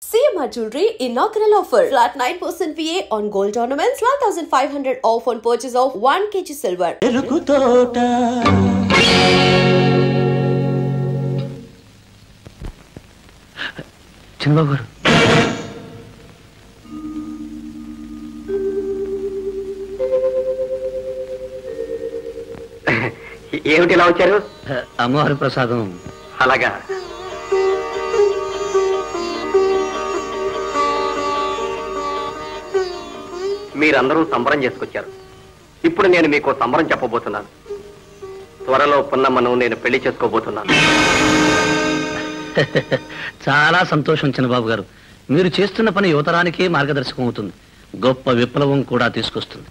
CMR Jewelry inaugural offer. Flat 9% VA on gold ornaments, 12,500 off on purchase of 1 kg silver. చిన్నబాబు గారు, ఏమిటి ఇలా వచ్చారు? అమ్మవారి ప్రసాదం. అలాగా. మీరందరూ సంబరం చేసుకొచ్చారు. ఇప్పుడు నేను మీకు సంబరం చెప్పబోతున్నాను. త్వరలో పున్నమ్మను నేను పెళ్లి చేసుకోబోతున్నాను. చాలా సంతోషం చిన్నబాబు గారు. మీరు చేస్తున్న పని యువతరానికి మార్గదర్శకం అవుతుంది, గొప్ప విప్లవం కూడా తీసుకొస్తుంది.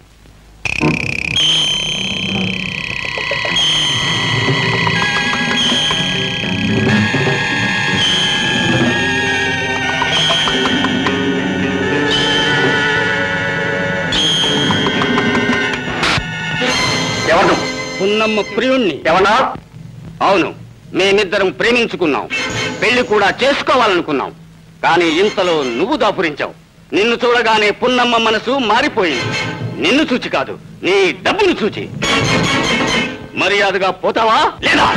ఎవరు? పున్నమ్మ ప్రియుణ్ణి. ఎవనా? అవును, మేమిద్దరం ప్రేమించుకున్నాం, పెళ్లి కూడా చేసుకోవాలనుకున్నాం. కానీ ఇంతలో నువ్వు దాపురించావు. నిన్ను చూడగానే పున్నమ్మ మనసు మారిపోయింది. నిన్ను చూచి కాదు, నీ డబ్బును చూచి. మర్యాదగా పోతావా లేదా?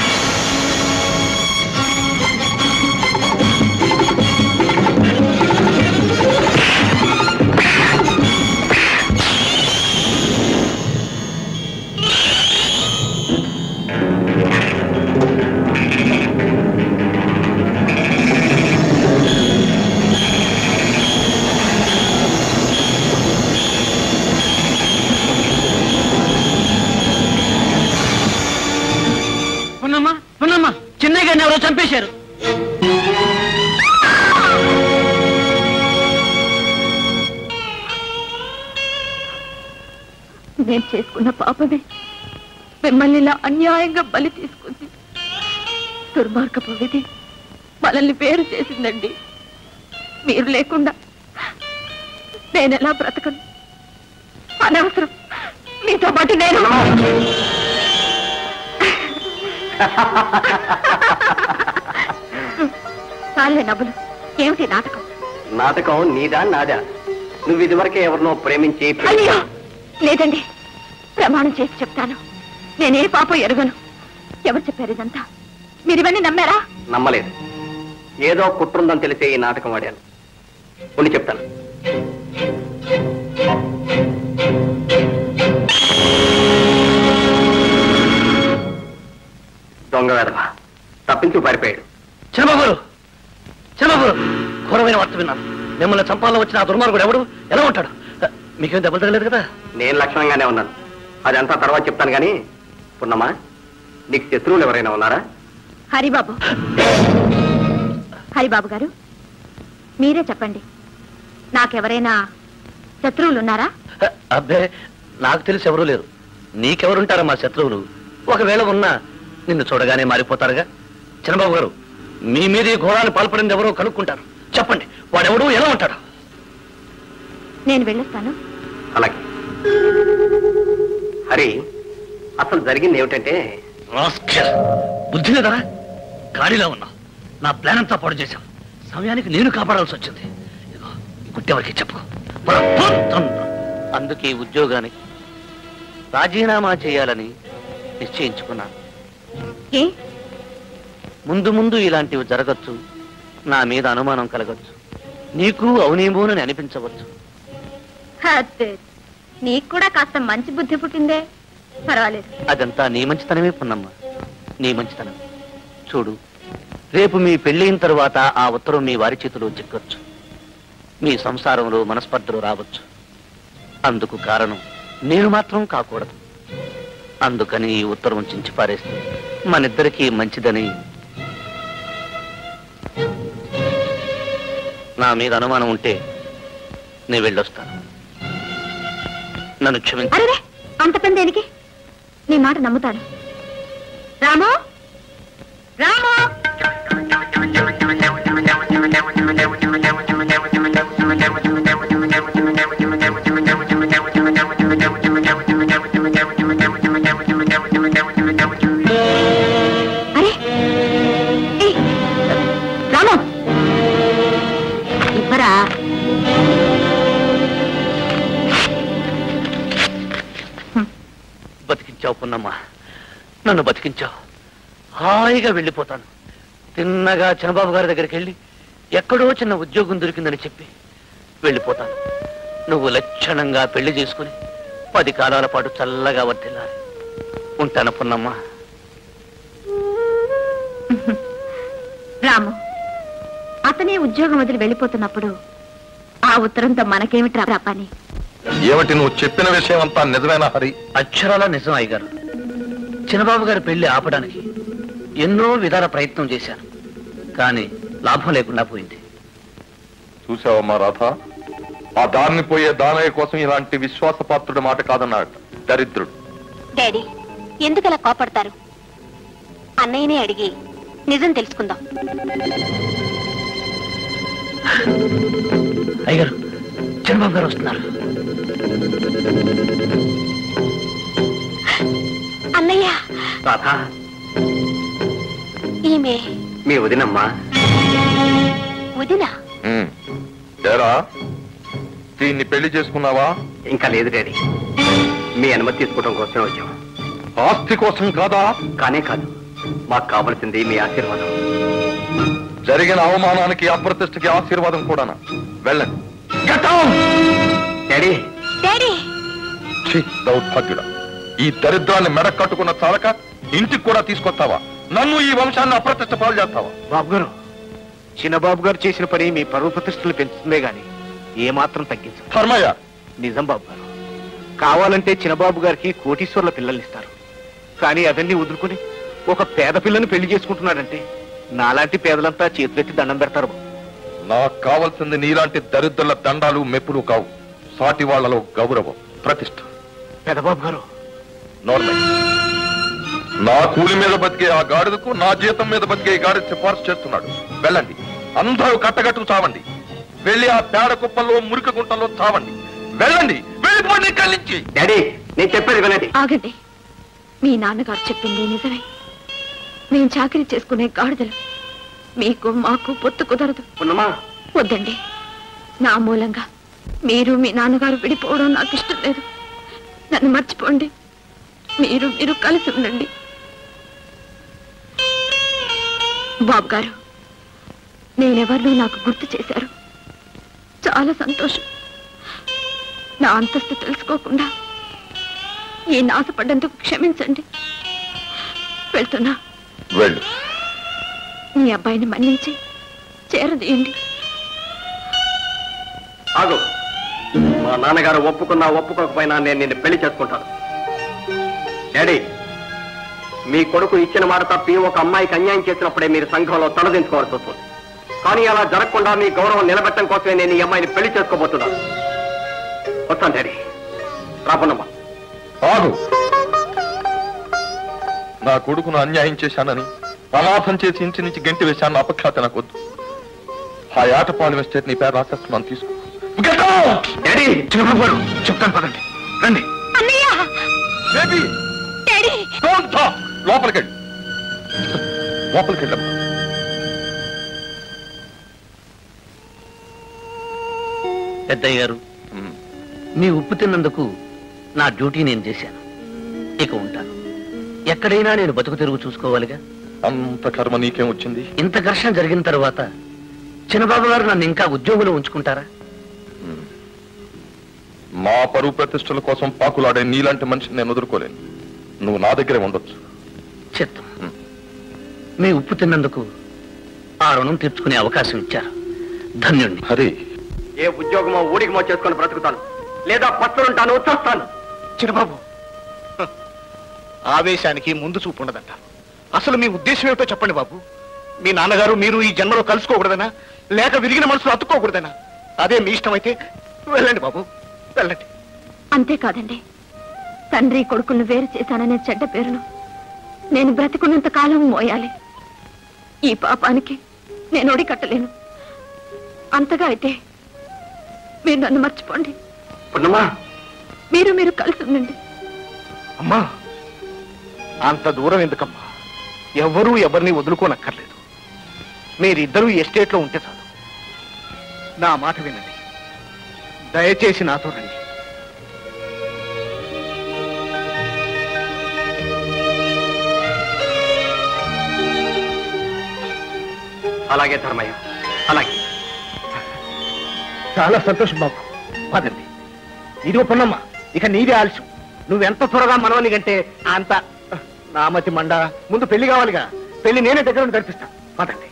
చిన్నయ్య గారిని ఎవరో చంపేశారు. నేను చేసుకున్న పాపమే మిమ్మల్ని ఇలా అన్యాయంగా బలి తీసుకుంది. దుర్మార్గపు విధి మనల్ని వేరు చేసిందండి. మీరు లేకుండా నేనెలా బ్రతకను? అనవసరం మీతో పాటు నేను. చాలే నవ్వులు. ఏమిటి నాటకం? నాటకం నీదా నాదా? నువ్వు ఇదివరకే ఎవరినో ప్రేమించి. అయ్యో లేదండి, ప్రమాణం చేసి చెప్తాను, నేనే పాపం ఎరుగను. ఎవరు చెప్పారు ఇదంతా? మీరు ఇవన్నీ నమ్మారా? నమ్మలేదు. ఏదో కుట్రుందని తెలిసే ఈ నాటకం ఆడాను. కొన్ని చెప్తాను. దొంగ వేదవా తప్పించు పారిపోయాడు. చిన్నబాబు గారు, చిన్నబాబు గారు, ఘోరమైన వార్త విన్నాను. మిమ్మల్ని చంపాలని వచ్చిన ఆ దుర్మార్గుడు ఎవడు, ఎలా ఉంటాడు? మీకేం దెబ్బలు తగలేదు కదా? నేను లక్షణంగానే ఉన్నాను. అదంతా తర్వాత చెప్తాను. కానీ పున్నమ్మా, నీకు శత్రువులు ఎవరైనా ఉన్నారా? హరిబాబు. హరిబాబు గారు, మీరే చెప్పండి, నాకెవరైనా శత్రువులు ఉన్నారా? అబ్బే, నాకు తెలిసి ఎవరూ లేరు. నీకెవరుంటారా మా శత్రువులు? ఒకవేళ ఉన్నా నిన్ను చూడగానే మారిపోతారుగా. చిన్నబాబు గారు, మీ మీద ఈ ఘోరాన్ని పాల్పడింది ఎవరో కనుక్కుంటారు. చెప్పండి, వాడెవడు, ఎలా ఉంటాడు? నేను వెళ్ళొస్తాను. అలాగే. హరి, అసలు జరిగింది ఏమిటంటే, బుద్ధి లేదరా? గాడిలో ఉన్నావు, నా ప్లాన్ అంతా పాడు చేశావు. సమయానికి నేను కాపాడాల్సి వచ్చింది. గుట్టెవరికి చెప్పుకో. అందుకే ఉద్యోగానికి రాజీనామా చేయాలని నిశ్చయించుకున్నాను. ముందు ముందు ఇలాంటివి జరగచ్చు, నా మీద అనుమానం కలగచ్చు, నీకు అవునేమోనని అనిపించవచ్చు. నీకు కూడా కాస్త మంచి బుద్ధి పుట్టిందే, పర్వాలేదు. అదంతా నీ మంచితనమే పున్నమ్మ, నీ మంచితనం. చూడు, రేపు మీ పెళ్ళైన తరువాత ఆ ఉత్తరం మీ వారి చేతిలో చిక్కచ్చు. మీ సంసారంలో మనస్పర్ధలు రావచ్చు. అందుకు కారణం నేను మాత్రం కాకూడదు. అందుకని ఈ ఉత్తరం చించి పారేస్తే మనిద్దరికీ మంచిదని. నా మీద అనుమానం ఉంటే నేను వెళ్ళొస్తాను. నన్ను క్షమించు. అరే, అంత పని దేనికి? నీ మాట నమ్ముతాను. రాము, రాము. బతికించావు పున్నమ్మ, నన్ను బతికించావు. హాయిగా వెళ్ళిపోతాను. తిన్నగా చంద్రబాబు గారి దగ్గరికి వెళ్ళి ఎక్కడో చిన్న ఉద్యోగం దొరికిందని చెప్పి వెళ్ళిపోతాను. నువ్వు లక్షణంగా పెళ్లి చేసుకుని 10 కాలాల పాటు చల్లగా వర్తిల్లాలి. ఉంటాను పున్నమ్మ. రాము, అతనే ఉద్యోగం వదిలి వెళ్ళిపోతున్నప్పుడు ఆ ఉత్తరంతో మనకేమిట్రా పని? ఏమిటి నువ్వు చెప్పిన విషయం అంతా నిజమేనా హరి? అక్షరాల నిజం అయ్యగారు. చిన్నబాబు గారి పెళ్లి ఆపడానికి ఎన్నో విధాల ప్రయత్నం చేశాను, కానీ లాభం లేకుండా పోయింది. చూసావమ్మా రాధ, ఆ దారిని పోయే దానయ్య కోసం ఇలాంటి విశ్వాసపాత్రుడి మాట కాదన్నాడు దరిద్రుడు. డాడీ, ఎందుకలా కోపడతారు? అన్నయ్యనే అడిగి నిజం తెలుసుకుందాం. అయ్యగారు, చంద్రబాబు గారు వస్తున్నారు. అన్నయ్య, రాధా, ఈమె మీ వదినమ్మా. వదిన? ఏరా, దీన్ని పెళ్లి చేసుకున్నావా? ఇంకా లేదు డాడీ, మీ అనుమతి తీసుకోవడం కోసం వచ్చాం. ఆస్తి కోసం కాదా? కానే కాదు, మాకు కావలసింది మీ ఆశీర్వాదం. జరిగిన అవమానానికి అప్రతిష్టకి ఆశీర్వాదం కూడానా? వెళ్ళండి. Daddy, daddy! దౌర్భాగ్యుడా, ఈ దరిద్రాన్ని మెడ కట్టుకున్న చాలక ఇంటికి కూడా తీసుకొస్తావా? నన్ను ఈ వంశాన్ని అప్రతిష్ట పాలు చేస్తావా? బాబు గారు, చిన్నబాబు గారు చేసిన పని మీ పరువు ప్రతిష్టలు పెంచుతుందే గాని ఏమాత్రం తగ్గించదు. ధర్మయ్య, నిజం బాబు గారు. కావాలంటే చిన్నబాబు గారికి కోటీశ్వర్ల పిల్లల్ని ఇస్తారు, కానీ అవన్నీ వదులుకుని ఒక పేద పిల్లని పెళ్లి చేసుకుంటున్నాడంటే నాలాంటి పేదలంతా చేతులెత్తి దండం పెడతారు. నాకు కావాల్సింది నీలాంటి దరిద్రుల దండాలు మెప్పులు కావు, సాటి వాళ్లలో గౌరవం, ప్రతిష్ట. పెదబాబు గారు, నార్మల్. నా కూలి మీద బతికే ఆ గాడిదకు నా జీతం మీద బతికే ఈ గాడిద సిఫార్సు చేస్తున్నాడు. వెళ్ళండి, అందరూ కట్టగట్టు చావండి. వెళ్ళి ఆ పేడ కుప్పల్లో మురికి గుంటల్లో చావండి. వెళ్ళండి, వెళ్ళిపోండి ఇక్కడి నుంచి. డాడీ, నేను చెప్పేది వినండి. ఆగండి. మీ నాన్నగారు చెప్పింది నిజమే. మేం చాకరీ చేసుకునే గాడిదలు. మీకు మాకు పొత్తు కుదరదు. పున్నమ్మా, వద్దండి. నా మూలంగా మీరు మీ నాన్నగారు విడిపోవడం నాకు ఇష్టం లేదు. నన్ను మర్చిపోండి. మీరు కలిసి ఉండండి. బాబు గారు, నేనెవరినో నాకు గుర్తు చేశారు. చాలా సంతోషం. నా అంతస్తు తెలుసుకోకుండా ఈ నాశపడ్డందుకు క్షమించండి. వెళ్తున్నా. వెళ్ళు. మీ అబ్బాయిని మన్నించి చేరదీయండి. ఆగు. మా నాన్నగారు ఒప్పుకున్నా ఒప్పుకోకపోయినా నేను నిన్ను పెళ్లి చేసుకుంటాను. డాడీ, మీ కొడుకు ఇచ్చిన మాట తప్పి ఒక అమ్మాయికి అన్యాయం చేసినప్పుడే మీరు సంఘంలో తలదించుకోవాల్సి వస్తుంది. కానీ అలా జరగకుండా మీ గౌరవం నిలబెట్టడం కోసమే నేను ఈ అమ్మాయిని పెళ్లి చేసుకోబోతున్నాను. వస్తాను డాడీ. రాపన్నమ్మా. ఆగు. నా కొడుకును అన్యాయం చేశానని అనాథం చేసి ఇంటి నుంచి గంటి వేశాను అపఖ్యాత నాకొద్దు. ఆ ఆటపాలెం ఎస్టేట్ నీ పేరు రాసేస్తున్నాను, తీసుకో. డాడీ, చిన్నబాబు గారు, చెప్తాను పదండి. రండి. Baby, don't talk. లోపలికెళ్ళి, లోపలికెళ్ళమ్మా. పెద్దయ్య గారు, మీ ఉప్పు తిన్నందుకు నా డ్యూటీ నేను చేశాను. ఇక ఉంటాను. ఎక్కడైనా నేను బతుకు తెరుగు చూసుకోవాలిగా. అంత కర్మ నీకేం వచ్చింది? ఇంత ఘర్షణ జరిగిన తర్వాత చిన్నబాబు గారు నన్ను ఇంకా ఉద్యోగంలో ఉంచుకుంటారా? మా పరువు ప్రతిష్టల కోసం పాకులాడే నీలాంటి మనిషిని నేను వదులుకోలేను. నువ్వు నా దగ్గరే ఉండొచ్చు. చిత్తం. మీ ఉప్పు తిన్నందుకు ఆ రుణం తీర్చుకునే అవకాశం ఇచ్చారు. ధన్యుణ్ణి. హరి, ఏ ఉద్యోగమో ఊడిగమో చేసుకొని బ్రతుకుతాను, లేదా పత్రులుంటాను, వచ్చేస్తాను. చిన్నబాబు, ఆవేశానికి ముందు చూపు ఉండదంట. అసలు మీ ఉద్దేశం ఏమిటో చెప్పండి బాబు. మీ నాన్నగారు మీరు ఈ జన్మలో కలుసుకోకూడదనా, లేక విరిగిన మనసులో అతుక్కోకూడదనా? అదే మీ ఇష్టం అయితే వెళ్ళండి బాబు, వెళ్ళండి. అంతేకాదండి, తండ్రి కొడుకులను వేరు చేశాననే చెడ్డ పేరును నేను బ్రతికున్నంత కాలం మోయాలి. ఈ పాపానికి నేను ఒడికట్టలేను. అంతగా అయితే మీరు నన్ను మర్చిపోండి. పున్నమ్మా, మీరు కలిసి ఉండండి. అమ్మా, అంత దూరం ఎందుకమ్మా? ఎవరూ ఎవరిని వదులుకోనక్కర్లేదు. మీరిద్దరూ ఎస్టేట్లో ఉంటే చాలు. నా మాట వినండి, దయచేసి నాతో రండి. అలాగే ధర్మయ్య, అలాగే. చాలా సంతోషం బాబు, పదండి. ఇదిగో పున్నమ్మ, ఇక నీదే ఆలస్యం. నువ్వెంత త్వరగా మనవని కంటే అంత. నామతి మండ, ముందు పెళ్లి కావాలిగా. పెళ్లి నేనే దగ్గర ఉండి జరిపిస్తా. పదండి.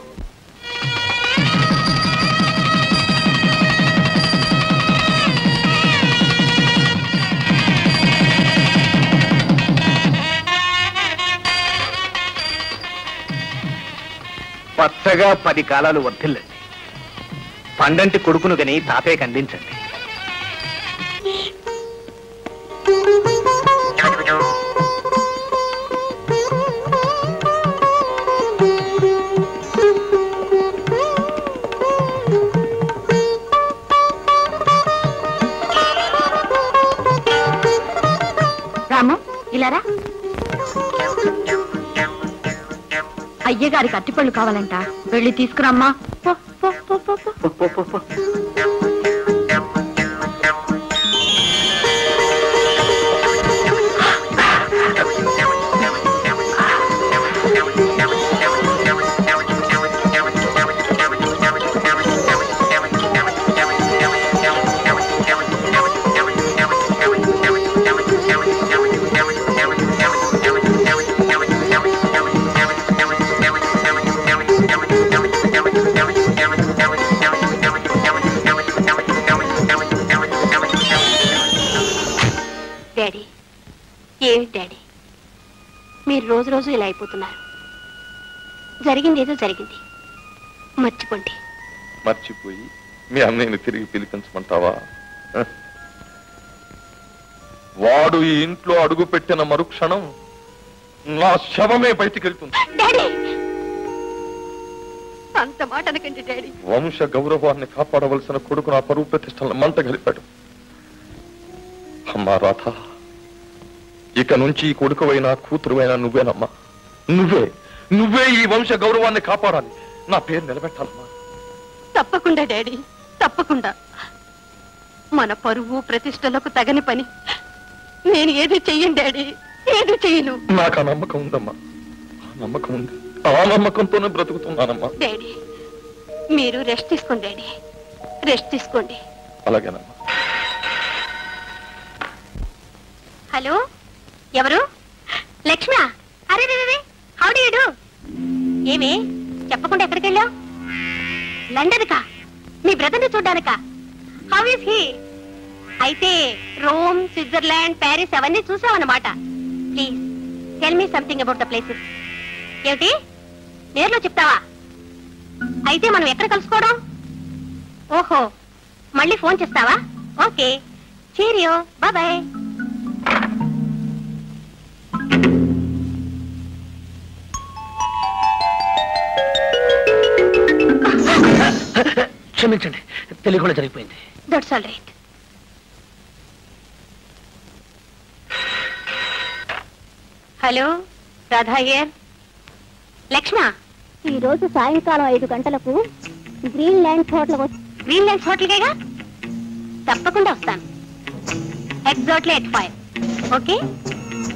పచ్చగా 10 కాలాలు వర్ధిల్లండి. పండంటి కొడుకును గని తాతయ్యకి అందించండి. రాము, ఇలారా. అయ్యగారికి అట్టిపళ్ళు కావాలంట, వెళ్ళి తీసుకురామ్మా. పో, పో, పో, పో, పో. పో, పో, పో. డాడీ, ఏమిటి డాడీ మీరు రోజు రోజు ఇలా అయిపోతున్నారు? జరిగింది ఏదో జరిగింది, మర్చిపోండి. మర్చిపోయి మీ అన్నయ్యని తిరిగి పిలిపించమంటావా? వాడు ఈ ఇంట్లో అడుగు పెట్టిన మరుక్షణం నా శవమే బయటికి వెళ్తుంది. డాడీ, అంత మాట అనకండి డాడీ. వంశ గౌరవాన్ని కాపాడవలసిన కొడుకు నా పరువు ప్రతిష్టలను మంట గలిపాడు. అమ్మా రాధ, ఇక నుంచి ఈ కొడుకువైనా కూతురువైనా నువ్వేనమ్మా. నువ్వే ఈ వంశ గౌరవాన్ని కాపాడాలి. నా పేరు నిలబెట్టాలమ్మా. తప్పకుండా డాడీ, తప్పకుండా. మన పరువు ప్రతిష్టలకు తగని పని నేను ఏది చెయ్యను డాడీ, ఏది చెయ్యను. నాకు ఆ నమ్మకం ఉందమ్మా, ఆ నమ్మకం ఉంది. ఆ నమ్మకంతోనే బ్రతుకుతున్నానమ్మా. డాడీ, మీరు రెస్ట్ తీసుకోండి డాడీ, రెస్ట్ తీసుకోండి. అలాగేనమ్మా. హలో, ఎవరు? లక్ష్మా? అరే రే, హౌ డు యు డు? ఏమే చెప్పకుండా ఎక్కడికి వెళ్ళావు? లండన్ కా? మీ బ్రదర్ ని చూడ్డానికా? How is he? అయితే రోమ్, స్విట్జర్లాండ్, ప్యారిస్ అవన్నీ చూసావన్నమాట. Please tell me something about the places. ఏమిటి, నేర్లో చెప్తావా? అయితే మనం ఎక్కడ కలుసుకోవడం? ఓహో, మళ్ళీ ఫోన్ చేస్తావా? Okay, cheerio, bye. క్షమించండి, తెలియకుండా జరిగిపోయింది. That's all right. Hello, Radha here. లక్ష్మ, ఈ రోజు సాయంకాలం 5 గంటలకు గ్రీన్లాండ్ హోటల్కేగా? తప్పకుండా వస్తాను. Exactly at 5. Okay,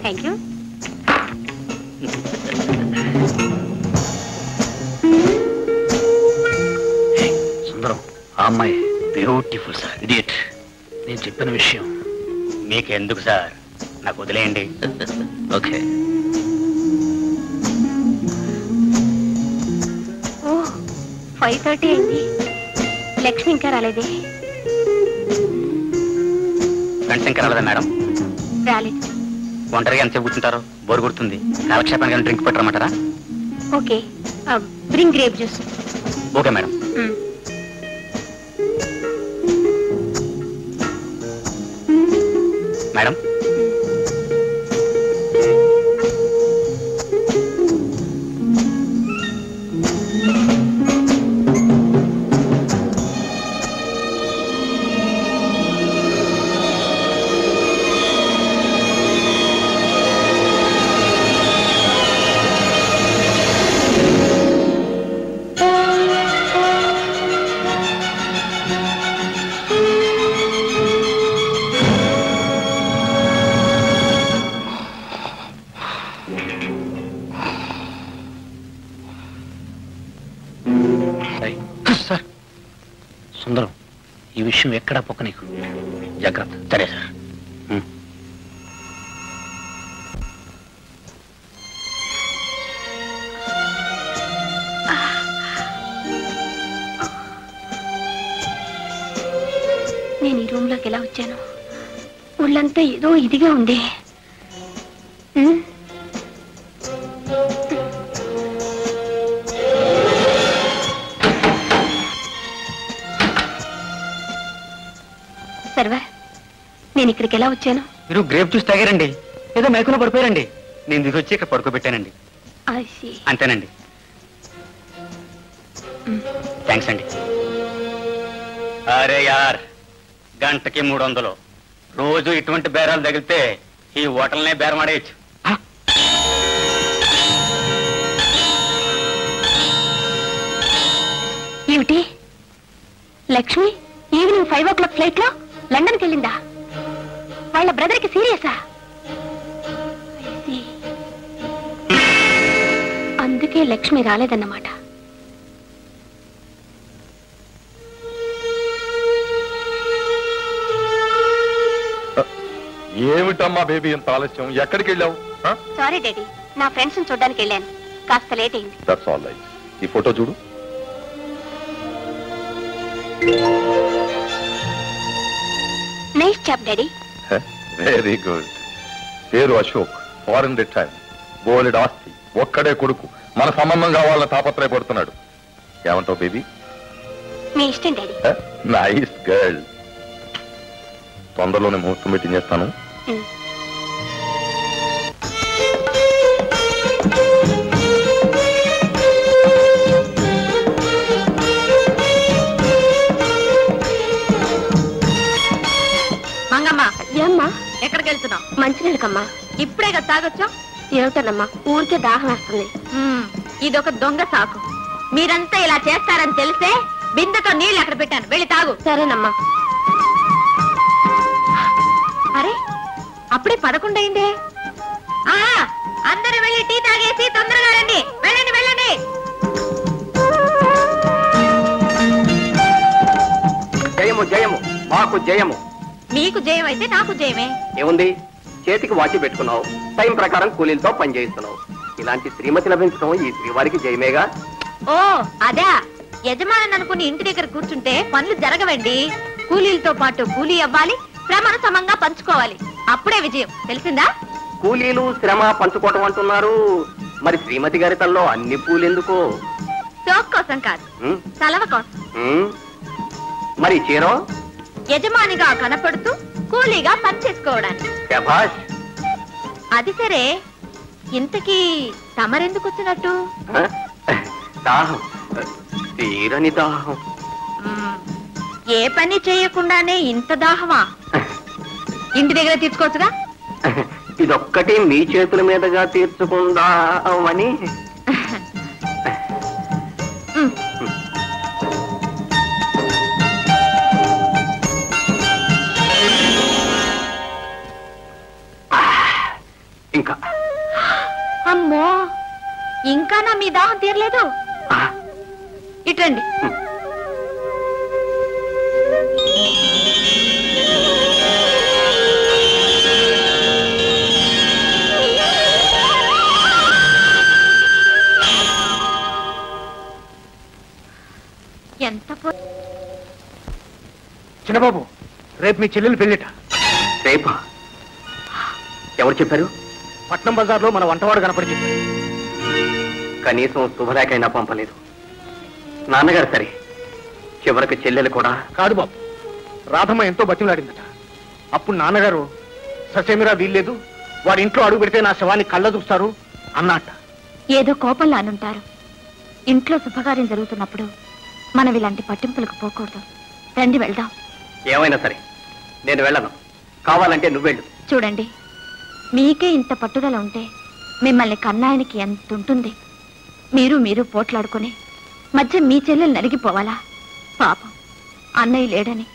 thank you. Sundaram, ఆ అమ్మాయి బ్యూటిఫుల్ సార్. ఇడియట్, నేను చెప్పిన విషయం మీకెందుకు సార్, నాకు వదిలేయండి. ఓకే. ఓ, 5:30 అయింది. లక్ష్మి ఇంకా రాలేదే? గంట ఇంకా రాలేదా మేడం? రాలేదు. ఒంటరిగా ఎంతసేపు కూర్చుంటారు? బోరు కొడుతుంది. కాలక్షేపానికి డ్రింక్ పెట్టరమంటారా? Okay, bring grape juice. Okay madam. Madam, Sundaram, ఈ విషయం ఎక్కడా పొక్క నీకు. జాగ్రత్త. సరే సార్. నేను ఈ రూమ్ లోకి ఎలా వచ్చాను? ఒళ్ళంతా ఏదో ఇదిగా ఉంది. సర్వర్, నేను ఇక్కడికి ఎలా వచ్చాను? మీరు గ్రేప్ జ్యూస్ తాగారండి, ఏదో మేకులో పడిపోయారండి. నేను దిగి వచ్చి ఇక్కడ పడుకోబెట్టానండి. అంతేనండి. థ్యాంక్స్ అండి. అరే యార్, గంటకి 300. రోజు ఇటువంటి బేరాలు తగిలితే ఈ హోటల్నే బేరమాడేయచ్చు. ఏమిటి, లక్ష్మి ఈవినింగ్ 5 o'clock ఫ్లైట్ లో లండన్కి వెళ్ళిందా? వాళ్ళ బ్రదర్ కి సీరియసా? అందుకే లక్ష్మి రాలేదన్నమాట. ఏమిటమ్మా బేబీ, ఎంత ఆలస్యం? ఎక్కడికి వెళ్ళావు? సారీ డాడీ, నా ఫ్రెండ్స్ ని చూడడానికి వెళ్ళాను, కాస్త లేట్ అయింది. That's all right. ఈ ఫోటో చూడు. Nice job daddy. Very good. పేరు అశోక్, ఫారెన్ రిటైర్, బోలెడ్ ఆస్తి, ఒక్కడే కొడుకు. మన సంబంధం కావాలని తాపత్రయపడుతున్నాడు. ఏమంటావు బేబీ? మీ ఇష్టం డాడీ. Nice girl. తొందరలోనే ముహూర్తం మీటింగ్ చేస్తాను. మంగమ్మ, ఏమ్మా ఎక్కడికి వెళ్తున్నావు? మంచినీళ్ళకమ్మా. ఇప్పుడే కదా తాగొచ్చా? ఏమిటనమ్మా, ఊరికే దాహం వేస్తుంది. ఇదొక దొంగ సాకు. మీరంతా ఇలా చేస్తారని తెలిసే బిందెతో నీళ్ళు అక్కడ పెట్టాను, వెళ్ళి తాగు. సరేనమ్మా. అరే, అప్పుడే 11 అయిందే. అందరూ వెళ్ళి టీ తాగేసి తొందరగా రండి. వెళ్ళండి వెళ్ళండి. జయము జయము, మాకు జయము. మీకు జయం అయితే నాకు జయమే. ఏముంది, చేతికి వాచి పెట్టుకున్నావు, టైం ప్రకారం కూలీలతో పని చేయిస్తున్నావు. ఇలాంటి శ్రీమతి లభించడం ఈ శ్రీవారికి జయమేగా. ఓ అదా, యజమాని అనుకుని ఇంటి దగ్గర కూర్చుంటే పనులు జరగవండి. కూలీలతో పాటు కూలీ అవ్వాలి, శ్రమను సమంగా పంచుకోవాలి, అప్పుడే విజయం. తెలిసిందా? కూలీలు శ్రమ పంచుకోవటం అంటున్నారు, మరి శ్రీమతి గారి తల్లో అన్ని పూలెందుకో? సోక్ కోసం కాదు, సలవ కోసం. మరి చీరో? యజమానిగా కనపడుతూ కూలీగా పని చేసుకోవడానికి. శభాష్. అది సరే, ఇంతకీ తమరెందుకు వచ్చినట్టు? దాహం, తీరని దాహం. ఏ పని చేయకుండానే ఇంత దాహమా? ఇంటి దగ్గర తీర్చుకోవచ్చుగా. ఇదొక్కటి మీ చేతుల మీదుగా తీర్చుకుందామని. ఇంకా అమ్మో, ఇంకా నా మీ దాహం తీరలేదు. ఇటండి. ఎంత చిన్నబాబు, రేపు మీ చెల్లెలు పెళ్ళిట. రేపా? ఎవరు చెప్పారు? పట్నం బజార్లో మన వంటవాడు కనపడి చెప్పారు. కనీసం శుభలేఖైనా పంపలేదు. నాన్నగారు సరే, చివరికి చెల్లెలు కూడా కాదు బాబు. రాధమ్మ ఎంతో బతిమలాడిందట. అప్పుడు నాన్నగారు ససేమిరా వీల్లేదు, వాడి ఇంట్లో అడుగు పెడితే నా శవాన్ని కళ్ళ చూస్తారు అన్నట్ట. ఏదో కోపంలో అనుంటారు. ఇంట్లో శుభకార్యం జరుగుతున్నప్పుడు మనం ఇలాంటి పట్టింపులకు పోకూడదు. రండి వెళ్దాం. ఏమైనా సరే నేను వెళ్ళను, కావాలంటే నువ్వెళ్ళు. చూడండి, మీకే ఇంత పట్టుదల ఉంటే మిమ్మల్ని కన్నాయనికి ఎంత ఉంటుంది? మీరు పోట్లాడుకుని మధ్య మీ చెల్లెలు నలిగిపోవాలా? పాపం, అన్నయ్య లేడని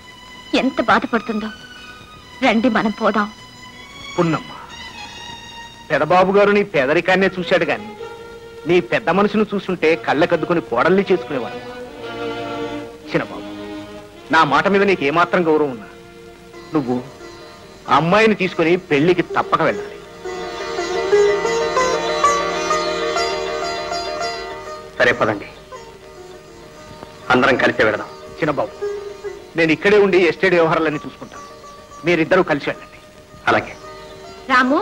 ఎంత బాధపడుతుందో. రండి మనం పోదాం. పున్నమ్మ, పెదబాబు గారు నీ పేదరికాన్నే చూశాడు గాని నీ పెద్ద మనసును చూస్తుంటే కళ్ళకద్దుకుని కోడల్ని చేసుకునేవాడు. చిన్నబాబు, నా మాట మీద నీకు ఏమాత్రం గౌరవం ఉన్నా నువ్వు ఆ అమ్మాయిని తీసుకుని పెళ్లికి తప్పక వెళ్ళాలి. సరే పదండి, అందరం కలిసి వెళదాం. చిన్నబాబు, నేను ఇక్కడే ఉండి ఎస్టేట్ వ్యవహారాలన్నీ చూసుకుంటాను. మీరిద్దరూ కలిసి వెళ్ళండి. అలాగే. రాము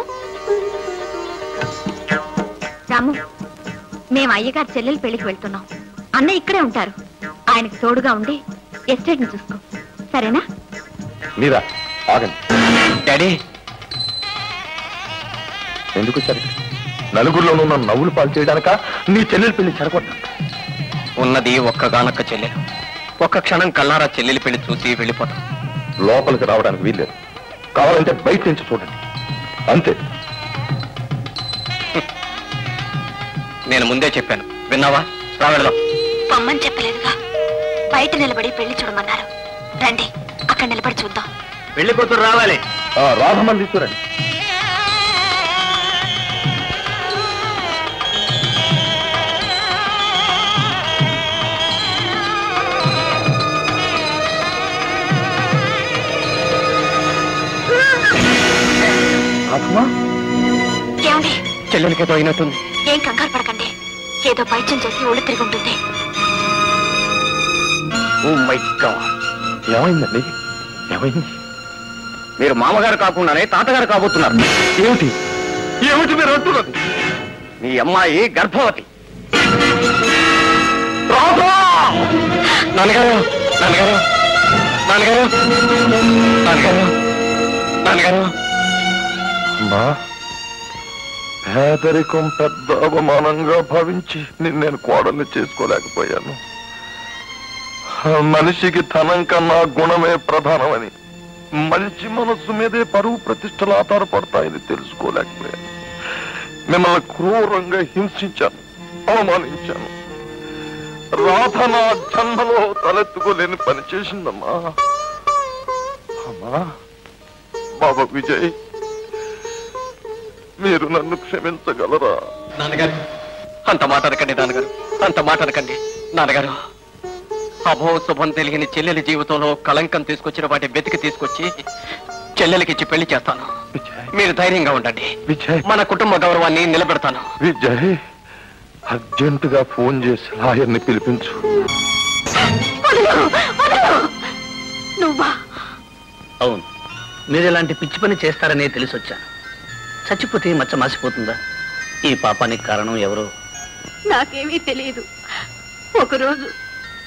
రాము, మేము అయ్యగారు చెల్లెలు పెళ్లికి వెళ్తున్నాం. అన్న ఇక్కడే ఉంటారు. ఆయనకు తోడుగా ఉండి ఎస్టేట్ ని చూసుకో, సరేనా? మీరా ఆగండి. డాడీ ఎందుకు వచ్చారు? నలుగురిలో ఉన్న నవ్వులు పాలు చేయడానిక నీ చెల్లెలు పెళ్లి చెరగొట్టా? ఉన్నది ఒక్కగానొక్క చెల్లెలు. ఒక్క క్షణం కల్లారా చెల్లెలి పెళ్లి చూసి వెళ్ళిపోతాం. లోపలికి రావడానికి వీల్లేదు. కావాలంటే బయట నుంచి చూడండి, అంతే. నేను ముందే చెప్పాను, విన్నావా? రావెళదాం. పొమ్మని చెప్పలేదుగా, బయట నిలబడి పెళ్లి చూడమన్నారు. రండి, అక్కడ నిలబడి చూద్దాం. పెళ్లి కూతురు రావాలి. రాధమని తీసుకురండి. ఏమండి? చెల్లెలికేదో అయినట్టుంది. ఏం కంగారు పడకండి, ఏదో పైత్యం చేసి ఒళ్ళు తిరిగి ఉంటుంది. ఓ మై గాడ్, ఏమైందండి? ఏమైంది? మీరు మామగారు కాకుండానే తాతగారు కాబోతున్నారు. ఏమిటి ఏమిటి మీరు అంటున్నది? మీ అమ్మాయి గర్భవతి. నాన్నగారు నాన్నగారు నాన్నగారు నాన్నగారు నాన్నగారు. అమ్మా, పేదరికం పెద్ద అవమానంగా భావించి నేను కోడల్ని చేసుకోలేకపోయాను. మనిషికి ధనం కన్నా గుణమే ప్రధానమని, మంచి మనస్సు మీదే పరువు ప్రతిష్టలు ఆధారపడతాయని తెలుసుకోలేకపోయాను. మిమ్మల్ని క్రూరంగా హింసించాను, అవమానించాను. రాధ నా జన్మలో తలెత్తుకోలేని పని చేసిందమ్మా. అమ్మా, బాబా విజయ్, మీరు నన్ను క్షమించగలరా? నాన్నగారు అంత మాట అనకండి. నాన్నగారు అంత మాట అనకండి. నాన్నగారు, అభో శుభం తెలియని చెల్లెలి జీవితంలో కళంకం తీసుకొచ్చిన వాటి వెతికి తీసుకొచ్చి చెల్లెలికిచ్చి పెళ్లి చేస్తాను. మీరు ధైర్యంగా ఉండండి. విజయ్, మన కుటుంబ గౌరవాన్ని నిలబెడతాను. విజయ్, అర్జెంటుగా ఫోన్ చేసి లాయర్ని పిలిపించు. నువ్వా? అవును, మీరు ఇలాంటి పిచ్చి పని చేస్తారనే తెలిసి వచ్చాను. చచ్చిపోతే మచ్చ మాసిపోతుందా? ఈ పాపానికి కారణం ఎవరో నాకేమీ తెలియదు. ఒకరోజు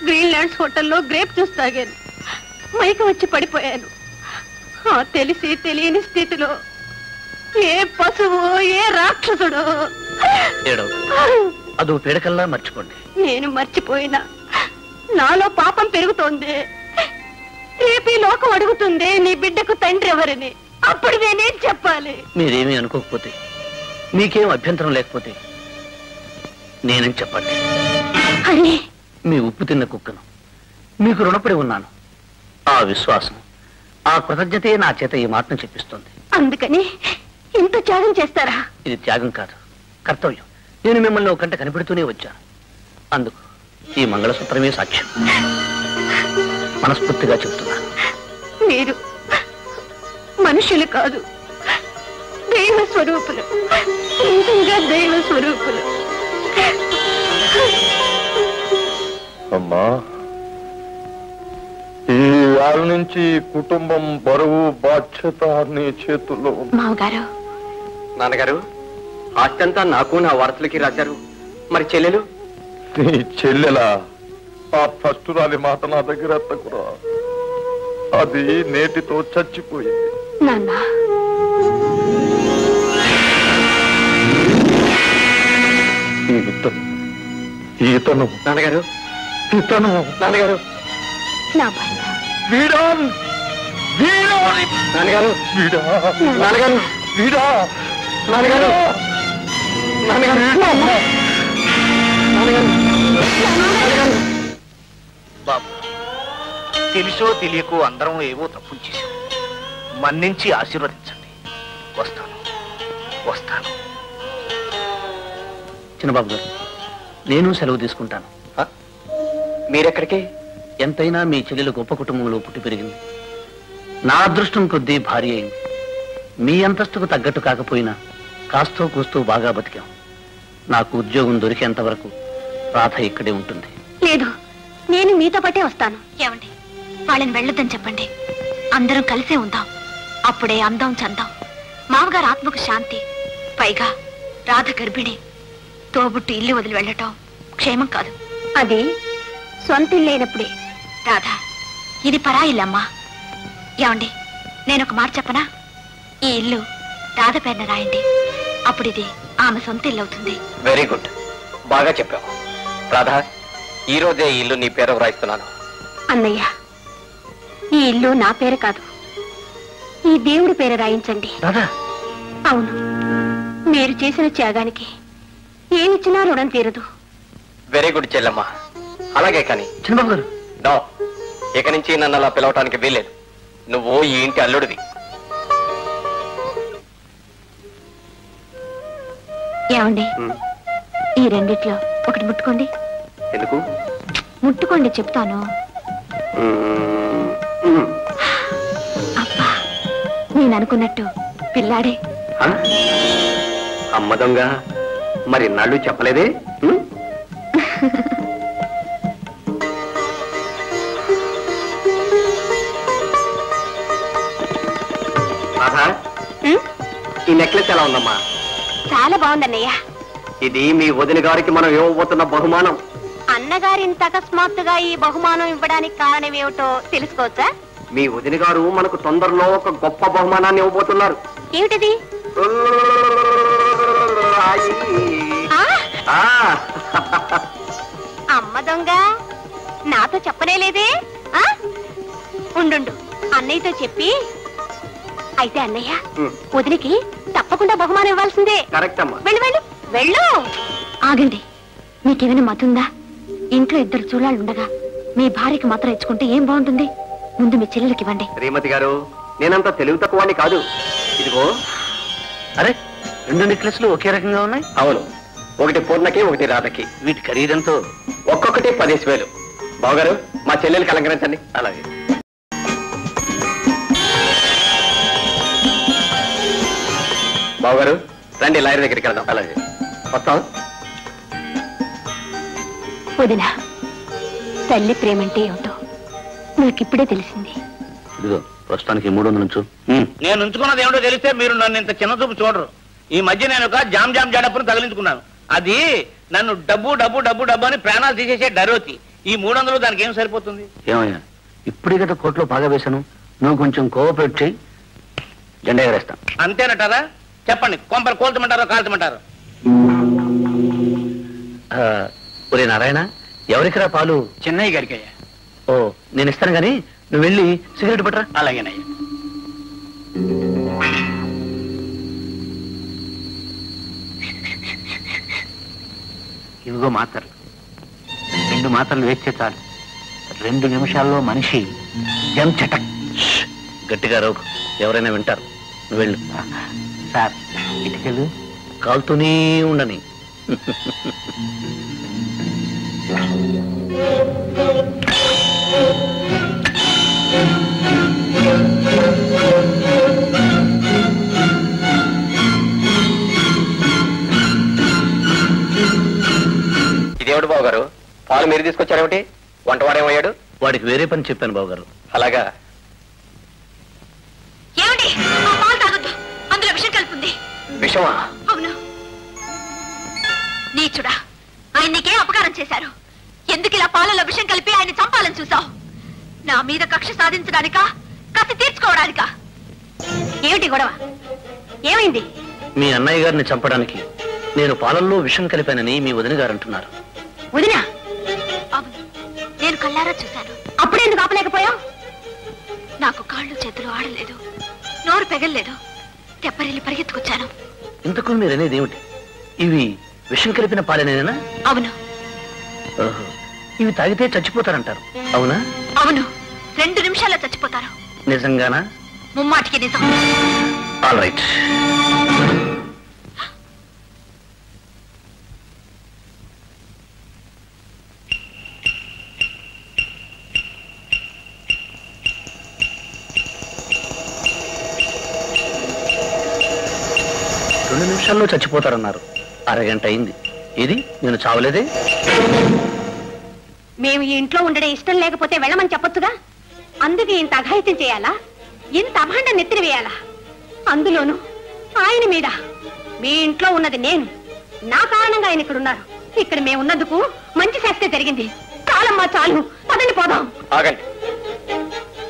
గ్రీన్లాండ్స్ హోటల్లో గ్రేప్ జ్యూస్ తాగాను. మైక వచ్చి పడిపోయాను. ఆ తెలిసి తెలియని స్థితిలో ఏ పశువు, ఏ రాక్షసుడు ఏడవ అదో పీడకల్లా మర్చిపోండి. నేను మర్చిపోయినా నాలో పాపం పెరుగుతోంది. రేపీ లోకం అడుగుతుంది నీ బిడ్డకు తండ్రి ఎవరని. అప్పుడు నేనేం చెప్పాలి? మీరేమీ అనుకోకపోతే, మీకేం అభ్యంతరం లేకపోతే నేనేం చెప్పండి. అని మీ ఉప్పు తిన్న కుక్కను మీకు రుణపడి ఉన్నాను. ఆ విశ్వాసం, ఆ కృతజ్ఞతే నా చేత ఈ మాటను చెప్పిస్తుంది. అందుకని ఇంత త్యాగం చేస్తారా? ఇది త్యాగం కాదు, కర్తవ్యం. నేను మిమ్మల్ని ఒక గంట కనిపెడుతూనే వచ్చాను. అందుకు ఈ మంగళసూత్రమే సాక్ష్యం. మనస్ఫూర్తిగా చెప్తున్నాను. మీరు మనుషులు కాదు, దైవ స్వరూపులు. నిజంగా దైవ స్వరూపులు. అమ్మా, ఈ వేళ నుంచి కుటుంబం బరువు బాధ్యత నీ చేతుల్లో ఉంది. మామగారు, నాన్నగారు, ఆస్తంతా నాకు నా వారసులకి రాశారు. మరి చెల్లెలు? నీ చెల్లెలా? ఆ ఫస్టురాలి మాట నా దగ్గర ఎత్తకురా. అది నేటితో చచ్చిపోయింది. నాన్న, ఈతను నాన్నగారు, ఇతను నాన్నగారు, నా భర్త. వీడా వీడా నాన్నగారు, వీడా నాన్నగారు, వీడా నాన్నగారు, నాన్నగారు, నాన్నగారు, నాన్నగారు. బాబు, తెలుసో తెలియకో అందరం ఏవో తప్పులు చేశాం. మన్నించి ఆశీర్వదించండి. వస్తాను వస్తాను. చిన్నబాబు గారు, నేను సెలవు తీసుకుంటాను. మీరెక్కడికి? ఎంతైనా మీ చెల్లెలు గొప్ప కుటుంబంలో పుట్టి పెరిగింది. నా అదృష్టం కొద్దీ భార్య అయింది. మీ అంతస్తుకు తగ్గట్టు కాకపోయినా కాస్తో కూస్తూ బాగా బతికాం. నాకు ఉద్యోగం దొరికేంత వరకు రాధ ఇక్కడే ఉంటుంది. లేదు, నేను మీతో పాటే వస్తాను. ఏమండి, వాళ్ళని వెళ్ళొద్దని చెప్పండి. అందరం కలిసే ఉందాం. అప్పుడే అందం చందాం. మామగారు ఆత్మకు శాంతి. పైగా రాధ గర్భిణి. తోబుట్టు ఇల్లు వదిలి వెళ్ళటం క్షేమం కాదు. అది సొంత ఇల్లు అయినప్పుడే. రాధ, ఇది పరా ఇల్లమ్మా. ఏమండి, నేను ఒక మాట చెప్పనా? ఈ ఇల్లు రాధ పేరున రాయండి. అప్పుడు ఇది ఆమె సొంత ఇల్లు అవుతుంది. వెరీ గుడ్, బాగా చెప్పావు. రాధా, ఈ రోజే ఈ ఇల్లు నీ పేరు వ్రాయిస్తున్నాను. అన్నయ్య, ఈ ఇల్లు నా పేరు కాదు, ఈ దేవుడి పేరు రాయించండి. అవును, మీరు చేసిన త్యాగానికి ఏమిచ్చినా రుణం తీరదు. వెరీ గుడ్ చెల్లమ్మ. అలాగే కానీ చిన్నబాబు గారు, నో, ఇక నుంచి నన్ను అలా పిలవటానికి వీల్లేదు. నువ్వు ఈ ఇంటి అల్లుడివి. ఏమండి, ఈ రెండిట్లో ఒకటి ముట్టుకోండి. ఎందుకు? ముట్టుకోండి, చెప్తాను. అబ్బా, నేను అనుకున్నట్టు పిల్లాడే. అమ్మ దొంగ, మరి నళ్ళు చెప్పలేదే? రాధా, ఈ నెక్లెస్ ఎలా ఉందమ్మా? చాలా బాగుందన్నయ్య. ఇది మీ వదిన గారికి మనం ఇవ్వబోతున్న బహుమానం. అన్నగారు ఇంత అకస్మాత్తుగా ఈ బహుమానం ఇవ్వడానికి కారణం ఏమిటో తెలుసుకోవచ్చా? మీ వదిన గారు మనకు తొందరలో ఒక గొప్ప బహుమానాన్ని ఇవ్వబోతున్నారు. ఏమిటది? అమ్మ దొంగ, నాతో చెప్పనేలేదే. ఉండు, అన్నయ్యతో చెప్పి. అయితే అన్నయ్య, వదినికి తప్పకుండా బహుమానం ఇవ్వాల్సిందే. కరెక్ట్ అమ్మా. వెళ్ళు వెళ్ళు వెళ్ళు. ఆగండి, మీకేమైనా మతుందా? ఇంట్లో ఇద్దరు చూడాలుండగా మీ భార్యకి మాత్రం ఇచ్చుకుంటే ఏం బాగుంటుంది? ముందు మీ చెల్లెలకి ఇవ్వండి. శ్రీమతి గారు, నేనంత తెలివి తక్కువని కాదు. ఇదిగో. అరే, రెండు నెక్లెస్లు ఒకే రకంగా ఉన్నాయి. అవును, ఒకటి పూర్ణకి, ఒకటి రాధకి. వీటి ఖరీదంతో ఒక్కొక్కటి 10,000. బావగారు, మా చెల్లెలకి అలంకరించండి. అలాగే. బావగారు, రండి, లాయర్ దగ్గరికి వెళ్దాం. అలాగే, వస్తాం. వదిన, తల్లి ప్రేమంటే ఏమిటో నాకిప్పుడే తెలిసింది. ఇదిగో ప్రస్తుతానికి 300 నుంచు. నేను ఉంచుకున్నది ఏమిటో తెలిస్తే మీరు నన్ను ఇంత చిన్న చూపు చూడరు. ఈ మధ్య నేను ఒక జామ్ జడప్పును తగిలించుకున్నాను. అది నన్ను డబ్బు డబ్బు డబ్బు డబ్బు అని ప్రాణాలు తీసేసే డరోతి. ఈ 300 దానికి ఏం సరిపోతుంది? ఏమయ్యా, ఇప్పుడే కదా కోర్టులో బాగా వేశాను. నువ్వు కొంచెం కోఆపరేట్ చేయి, జెండా ఎగరేస్తాం. అంతేనటారా? చెప్పండి, కొంపలు కోల్చమంటారో కాల్చమంటారో? ఒరే నారాయణ, ఎవరికిరా పాలు? చెన్నై గారికయ్యా. ఓ, నేను ఇస్తాను గాని నువ్వు వెళ్ళి సిగరెట్ పట్టరా. అలాగేనయ్యా. ఇదిగో మాత్రలు. 2 మాత్రలు వేస్తే చాలు. 2 నిమిషాల్లో మనిషి జం చటక్. గట్టిగా రోగు, ఎవరైనా వింటారు. నువ్వు వెళ్ళు. సార్, ఇటుకెళ్ళు, కాలుతూనే ఉండని. ఇదేమిటి బావగారు, పాలు మీరు తీసుకొచ్చారేమిటి? వంటవాడేమయ్యాడు? వాడికి వేరే పని చెప్పాను బావగారు. అలాగా? ఏమిటి? ఆ పాలు తాగొద్దు, అందులో విషం కలుపుంది. విషమా? అవును. నీచుడా, ఆయన నీకేం అపకారం చేశారు? ఎందుకు ఇలా పాలలో విషం కలిపి ఆయన చంపాలని చూసావు? నా మీద కక్ష సాధించడానికా, కసి తీర్చుకోవడానికా? ఏమిటి గొడవ? ఏమైంది? మీ అన్నయ్య గారిని చంపడానికి నేను పాలల్లో విషం కలిపానని మీ వదిన గారు అంటున్నారు. వదినా? అవును, నేను కళ్ళారా చూశాను. అప్పుడెందుకు ఆపలేకపోయావు? నాకు కాళ్ళు చేతులు ఆడలేదు, నోరు పెగల్లేదు. తెప్పరిల్లి పరిగెత్తుకొచ్చాను. ఇంతకు మీరనేది ఏమిటి? ఇవి విషం కలిపిన పాలనేనా? అవును. ఓహో, ఇవి తాగితే చచ్చిపోతారంటారు, అవునా? అవును, 2 నిమిషాల్లో చచ్చిపోతారు. నిజంగానా? ముమ్మాటికి నిజం. All right. 2 నిమిషాల్లో చచ్చిపోతారన్నారు. అరగంట అయింది. ఇది నేను చావలేదే. మేము ఈ ఇంట్లో ఉండడం ఇష్టం లేకపోతే వెళ్ళమని చెప్పొచ్చుగా. అందుకే ఇంత అఘాయిత్యం చేయాలా? ఇంత అభాండం నెత్తిన వేయాలా? అందులోనూ ఆయన మీద. మీ ఇంట్లో ఉన్నది నేను. నా కారణంగా ఆయన ఇక్కడ ఉన్నారు. ఇక్కడ మేము ఉన్నందుకు మంచి శాస్త్రే జరిగింది. చాలమ్మా చాలు, పదండి పోదాం. ఆగండి.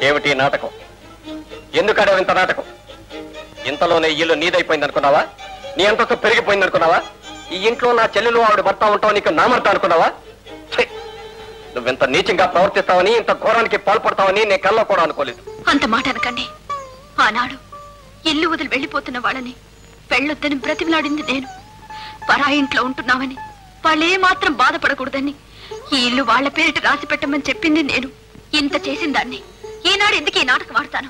ఏమిటి నాటకం? ఎందుకడే ఇంత నాటకం? ఇంతలోనే ఇల్లు నీదైపోయింది అనుకున్నావా? నీ అంతస్తు పెరిగిపోయింది అనుకున్నావా? ఈ ఇంట్లో నా చెల్లెలు ఆవిడ భర్త ఉంటావు నీకు నామర్త అనుకున్నావా? నువ్వెంత నీచంగా ప్రవర్తిస్తావని, ఇంత ఘోరానికి పాల్పడతావని నేను కల్లో కూడా అనుకోలేదు. అంత మాట అనకండి. ఆనాడు ఇల్లు వదిలి వెళ్ళిపోతున్న వాళ్ళని వెళ్ళొద్దని బ్రతిమలాడింది నేను. పరాయి ఇంట్లో ఉంటున్నామని వాళ్ళే మాత్రం బాధపడకూడదని ఈ ఇల్లు వాళ్ల పేరిట రాసి పెట్టమని చెప్పింది నేను. ఇంత చేసిన దాన్ని ఈనాడు ఎందుకు ఈ నాటకం ఆడతాను?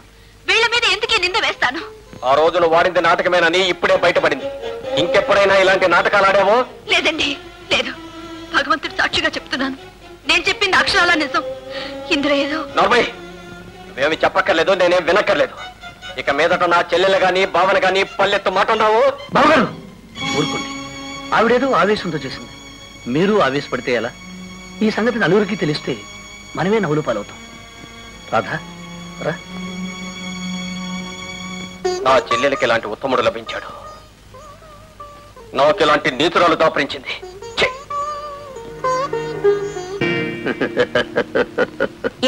వీళ్ళ మీద ఎందుకే నింద వేస్తాను? ఆ రోజు నువ్వు వాడింది నాటకమేనని ఇప్పుడే బయటపడింది. ఇంకెప్పుడైనా ఇలాంటి నాటకాలు ఆడావో? లేదండి, లేదు. భగవంతుడు సాక్షిగా చెప్తున్నాను. నేను చెప్పింది అక్షరాల నిజం. ఇందులో ఏదో. నవ్వై, నువ్వేమి చెప్పక్కర్లేదు, నేనేం వినక్కర్లేదు. ఇక మీదట నా చెల్లెలు గాని భావన గాని పల్లెత్తు మాట ఉన్నావు. బావగారు ఊరుకోండి. ఆవిడేదో ఆవేశంతో చేసింది. మీరు ఆవేశపడితే ఎలా? ఈ సంగతి నలుగురికి తెలిస్తే మనమే నవ్వులు పాలవుతాం. రాధా రా. నా చెల్లెలకి ఇలాంటి ఉత్తముడు లభించాడు. నాకు ఇలాంటి నీతురాలు దాపరించింది.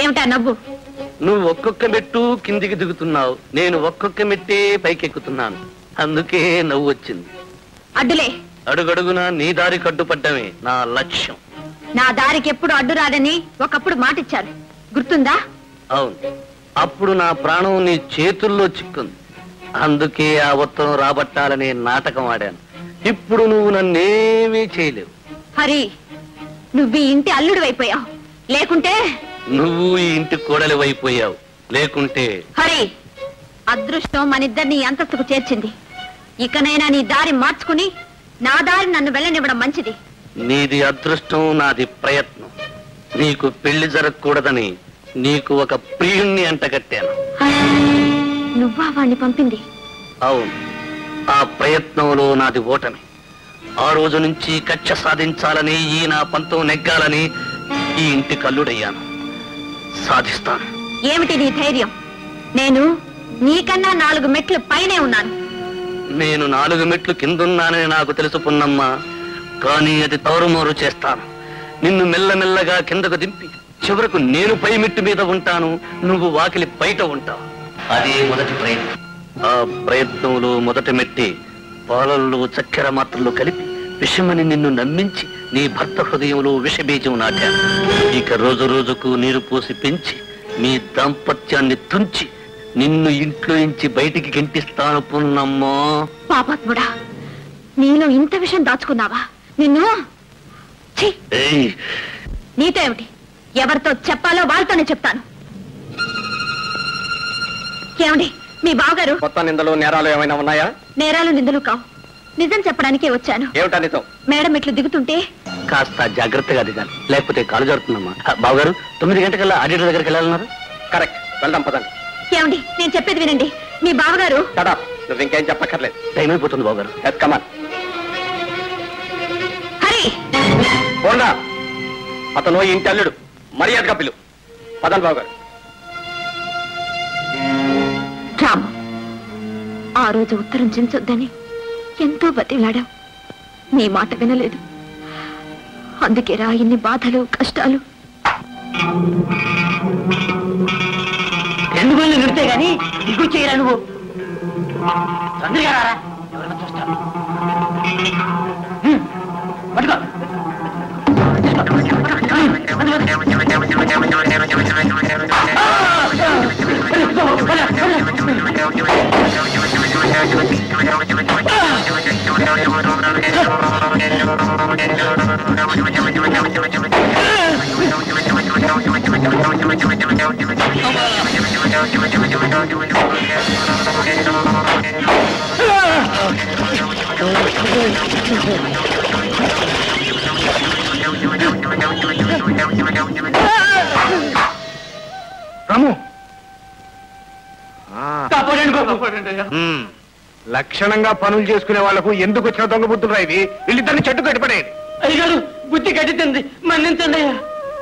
ఏమిటా నవ్వు? నువ్వు ఒక్కొక్క మెట్టు కిందికి దిగుతున్నావు, నేను ఒక్కొక్క మెట్టే పైకెక్కుతున్నాను. అందుకే నవ్వు వచ్చింది. అడ్డులే. అడుగడుగునా నీ దారి కడ్డుపడ్డమే నా లక్ష్యం. నా దారికి ఎప్పుడు అడ్డు రాదని ఒకప్పుడు మాటిచ్చారు, గుర్తుందా? అవును, అప్పుడు నా ప్రాణం నీ చేతుల్లో చిక్కుంది. అందుకే ఆ ఉత్తరం రాబట్టాలనే నాటకం ఆడాను. ఇప్పుడు నువ్వు నన్నేమీ చేయలేవు. హరి, నువ్వు ఈ ఇంటి అల్లుడు అయిపోయావు. లేకుంటే నువ్వు ఈ ఇంటి కోడలి అయిపోయావు. లేకుంటే హరి, అదృష్టం మనిద్దరిని అంతస్తుకు చేర్చింది. ఇకనైనా నీ దారి మార్చుకుని నా దారి నన్ను వెళ్ళనివ్వడం మంచిది. నీది అదృష్టం, నాది ప్రయత్నం. నీకు పెళ్లి జరగకూడదని నీకు ఒక ప్రియుణ్ణి అంటగట్టాను. నువ్వా వాణ్ణి పంపింది? అవును, ఆ ప్రయత్నంలో నాది ఓటమి. ఆ రోజు నుంచి కక్ష సాధించాలని, ఈ నా పంతం నెగ్గాలని ఈ ఇంటి కల్లుడయ్యాను. సాధిస్తాను. ఏమిటి నీ ధైర్యం? నేను నీకన్నా 4 మెట్లు పైనే ఉన్నాను. నేను 4 మెట్లు కిందున్నానని నాకు తెలుసు పున్నమ్మ. కానీ అది తారుమారు చేస్తాను. నిన్ను మెల్లమెల్లగా కిందకు దింపి చివరకు నేను పై మెట్టు మీద ఉంటాను, నువ్వు వాకిలి బయట ఉంటావు. అదే మొదటి ప్రయత్నం. ఆ ప్రయత్నంలో మొదటి మెట్టి పాలల్లో చక్కెర మాత్రలు కలిపి విషమని నిన్ను నమ్మించి నీ భర్త హృదయంలో విషబీజం నాటాను. ఇక రోజు రోజుకు నీరు పోసి పెంచి మీ దాంపత్యాన్ని తుంచి నిన్ను ఇంట్లో నుంచి బయటికి గెంటిస్తాను పున్నమ్మా. పాపాత్ముడా, నీలో ఇంత విషయం దాచుకున్నావా? నిన్ను నీతో ఏమిటి? ఎవరితో చెప్పాలో వాళ్ళతోనే చెప్తాను. ఏమండి, మీ బావగారు? కొత్త నిందలు నేరాలు ఏమైనా ఉన్నాయా? నేరాలు నిందలు కావు, నిజం చెప్పడానికే వచ్చాను. ఏమిటా నిజం? మేడం ఇట్లు దిగుతుంటే కాస్త జాగ్రత్తగా దిగాలి, లేకపోతే కాలు జరుగుతుందమ్మా. బావగారు 9 గంటకల్లా ఆడిటర్ దగ్గరికి వెళ్ళాలన్నారు. కరెక్ట్, వెళ్దాం పదండి. ఏమండి, నేను చెప్పేది వినండి. మీ బావగారు. కదా, నువ్వు ఇంకేం చెప్పక్కర్లేదు. టైం అయిపోతుంది బావగారు. కమాన్. హరి, పోండా. అతను ఇంటి అల్లుడు, మర్యాదగా పిలు. పదండి బావగారు. రాము, ఆ రోజు ఉత్తరం చించొద్దని ఎంతో బతిలాడాం. నీ మాట వినలేదు. అందుకేరా ఇన్ని బాధలు కష్టాలు. ఎందుకు నిడితే గాని దిగు చేయరా నువ్వు. ఎవరైనా చూస్తారు. పట్టుకో. రాము, లక్షణంగా పనులు చేసుకునే వాళ్లకు ఎందుకు వచ్చిన దొంగ బుద్ధులు రా ఇవి? వీళ్ళిద్దరిని చెట్టు కట్టిపడేయండి. అయ్యారు బుద్ధి కట్టింది, మన్నించండి అయ్యా.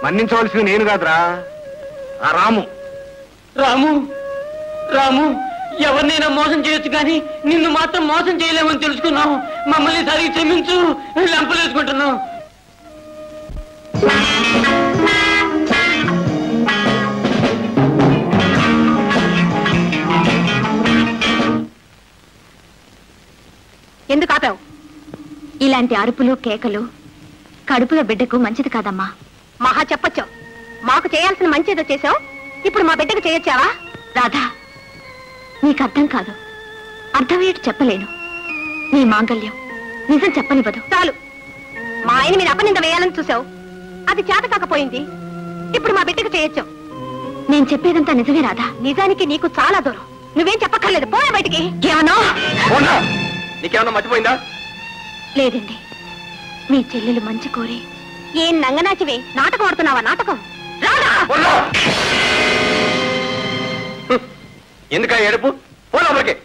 మన్నించవలసింది నేను కాదురా, ఆ రాము. రాము రాము ఎవరినైనా మోసం చేయొచ్చు కానీ నిన్ను మాత్రం మోసం చేయలేమని తెలుసుకున్నావు. మమ్మల్ని సరిగ్గా క్షమించు, లెంపలేసుకుంటున్నావు. ఎందుకు ఆపావు? ఇలాంటి అరుపులు కేకలు కడుపులో బిడ్డకు మంచిది కాదమ్మా. మహా చెప్పొచ్చు, మాకు చేయాల్సిన మంచిదో చేసావు, ఇప్పుడు మా బిడ్డకు చేయొచ్చావా? రాధా, నీకు అర్థం కాదు, అర్థమయ్యేట్టు చెప్పలేను. నీ మాంగల్యం నిజం చెప్పనివ్వదు. చాలు, మా ఆయన మీద అపనింద వేయాలని చూసావు, అది చేత కాకపోయింది. ఇప్పుడు మా బిడ్డకు చేయొచ్చు. నేను చెప్పేదంతా నిజమే రాధా. నిజానికి నీకు చాలా దూరం. నువ్వేం చెప్పక్కర్లేదు, పోయా బయటికి. ఏమన్నా నీకేమన్నా మర్చిపోయిందా? లేదండి, మీ చెల్లెలు మంచి కోరి. ఏం నంగనాచివే, నాటకం ఆడుతున్నావా? నాటకం. ఎందుక ఏడుపు? పోలోపలికి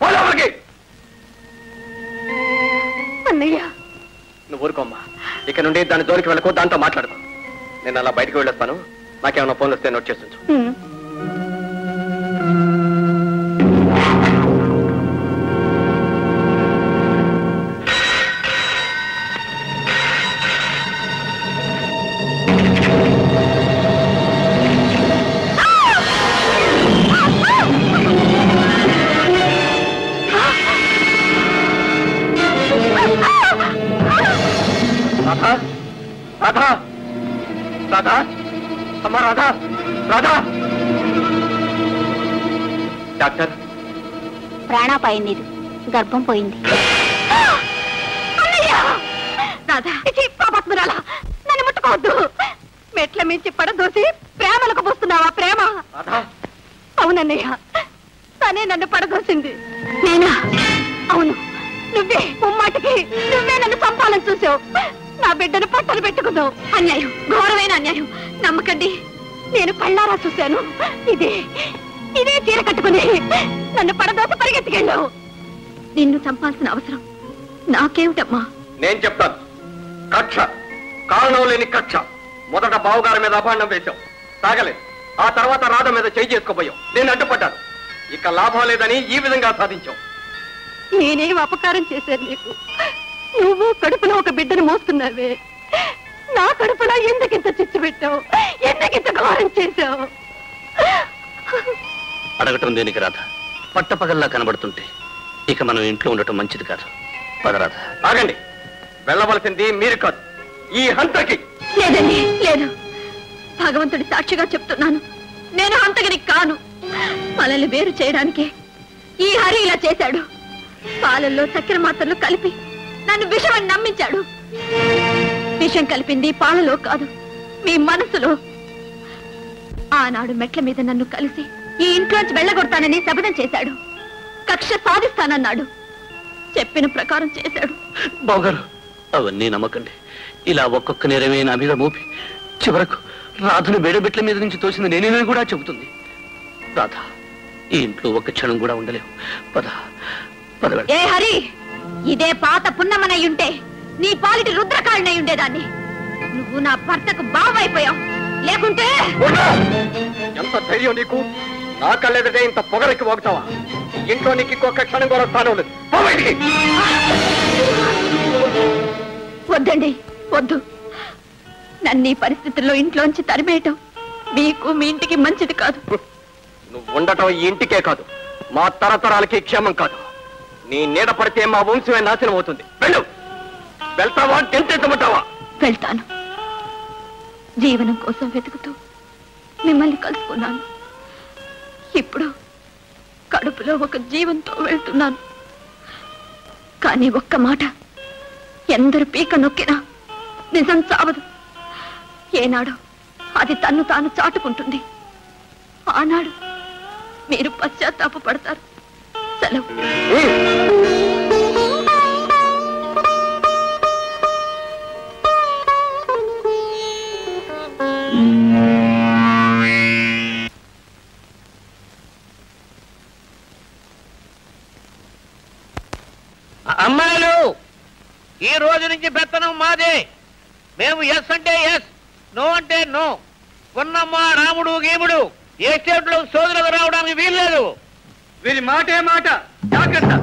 పోలోపలికి. అన్నయ్య, నువ్వు ఊరుకోమ్మా. ఇక నుండి దాని జోలికి వెళ్ళకు, దాంతో మాట్లాడతాను. నేను అలా బయటకు వెళ్ళొస్తాను. నాకేమన్నా ఫోన్లు వస్తే నోట్ చేస్తుంచు. రాధా, రాధా, రాధా, అమ్మా రాధా, రాధా. డాక్టర్, ప్రాణాపాయం లేదు, గర్భం పోయింది. నన్ను ముట్టుకోవద్దు. మెట్ల మించి పడదోసి ప్రేమలకు పోస్తున్నావా? ప్రేమ? అవునన్నయ్య, తనే నన్ను పడదోసింది. నేనా? అవును, నువ్వే. ముమ్మాటికి నువ్వే నన్ను చంపాలని చూసావు. నా బిడ్డను పట్టలు పెట్టుకున్నావు. అన్యాయం, ఘోరమైన అన్యాయం. నమ్మకండి, నేను కళ్ళారా చూశాను. ఇదే చీర కట్టుకుని నన్ను పడదోసి పరిగెత్తికెళ్ళావు. నిన్ను చంపాల్సిన అవసరం నాకేమిటమ్మా? నేను చెప్తాను. కక్ష, కారణం లేని కక్ష. మొదట బావగారి మీద అభాండం వేశావు, సాగలేదు. ఆ తర్వాత రాధ మీద చేయి చేసుకోబోయావు. నేను అడ్డుపడ్డాను. ఇక లాభం లేదని ఈ విధంగా సాధించావు. నేనేం అపకారం చేశాను నీకు? నువ్వు కడుపులో ఒక బిడ్డను మోస్తున్నావే. నా కడుపులో ఎందుకింత చిచ్చు పెట్టావు? ఎందుకింత ఘోరం చేశావు? అడగటం దేనికి రాధ? పట్టపగల్లా కనబడుతుంటే ఇక మనం ఇంట్లో ఉండటం మంచిది కాదు. పదరాధ. ఆగండి, వెళ్ళవలసింది మీరు కాదు, ఈ హంతకి. లేదండి, లేదు. భగవంతుడి సాక్షిగా చెప్తున్నాను, నేను హంతకిని కాను. మనల్ని వేరు చేయడానికే ఈ హరి ఇలా చేశాడు. పాలల్లో చక్కెర మాత్రలు కలిపి నన్ను విషమని నమ్మించాడు. విషం కలిపింది పాలలో కాదు, మీ మనసులో. ఆనాడు మెట్ల మీద నన్ను కలిసి ఈ ఇంట్లోంచి వెళ్ళగొడతానని శపథం చేశాడు. కక్ష సాధిస్తానన్నాడు. చెప్పిన ప్రకారం చేశాడు. బావగారు, అవన్నీ నమ్మకండి. ఇలా ఒక్కొక్క నేరమే నా మీద మోపి చివరకు రాధను బేడబెట్ల మీద నుంచి తోసింది నేనేనని కూడా చెబుతుంది. రాధ, ఈ ఇంట్లో ఒక్క క్షణం కూడా ఉండలేవు. పద పద. ఏ హరి, ఇదే పాత పున్నమనై ఉంటే నీ పాలిటి రుద్రకాళనై ఉండేదాన్ని. నువ్వు నా భర్తకు బావైపోయావు. లేకుంటే ఎంత ధైర్యం నీకు? నా కళ్ళెదుటే ఇంత పొగరెక్కి పోగుతావా? ఇంట్లో నీకు ఇంకొక క్షణం కూడా స్థానం లేదు. వద్దండి, వద్దు. నన్ను ఈ పరిస్థితుల్లో ఇంట్లోంచి తరిమేయటం మీకు మీ ఇంటికి మంచిది కాదు. నువ్వు ఉండటం ఈ ఇంటికే కాదు, మా తరతరాలకి క్షేమం కాదు. నీ నీడ పడితే మా వంశమే నాశనం అవుతుంది. వెళ్ళు. వెళ్తావా, గెంతెత్తమంటావా? వెళ్తాను. జీవనం కోసం వెతుకుతూ మిమ్మల్ని కలుసుకున్నాను. ఇప్పుడు కడుపులో ఒక జీవంతో వెళ్తున్నాను. కానీ ఒక్క మాట, ఎందరు పీక నొక్కినా నిజం చావదు. ఏనాడు అది తన్ను తాను చాటుకుంటుంది. ఆనాడు మీరు పశ్చాత్తాప పడతారు. సెలవు. అమ్మాయిలు, ఈ రోజు నుంచి పెత్తనం మాదే. మేము ఎస్ అంటే ఎస్, నో అంటే నో. పున్నమ్మ, రాముడు, గీముడు ఏ స్టేట్ లో సోదరులకు రావడానికి వీల్లేదు. వీరి మాటే మాట, జాగ్రత్త.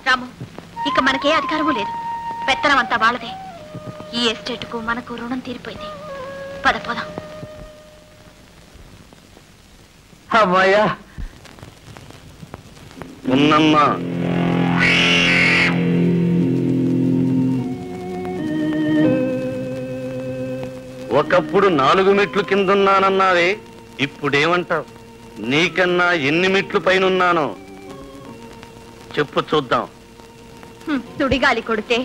రాము, ఇక మనకే అధికారము లేదు. పెత్తనం అంతా వాళ్ళదే. ఈ ఎస్టేట్ కు మనకు రుణం తీరిపోయింది. పద పోదాం. అమ్మాయ్యా, ఉన్నమ్మా. ఒకప్పుడు 4 మెట్లు కిందున్నానన్నావే, ఇప్పుడేమంటావు? నీకన్నా ఎన్ని మెట్లు పైనున్నానో చెప్పు చూద్దాం. సుడిగాలి కొడితే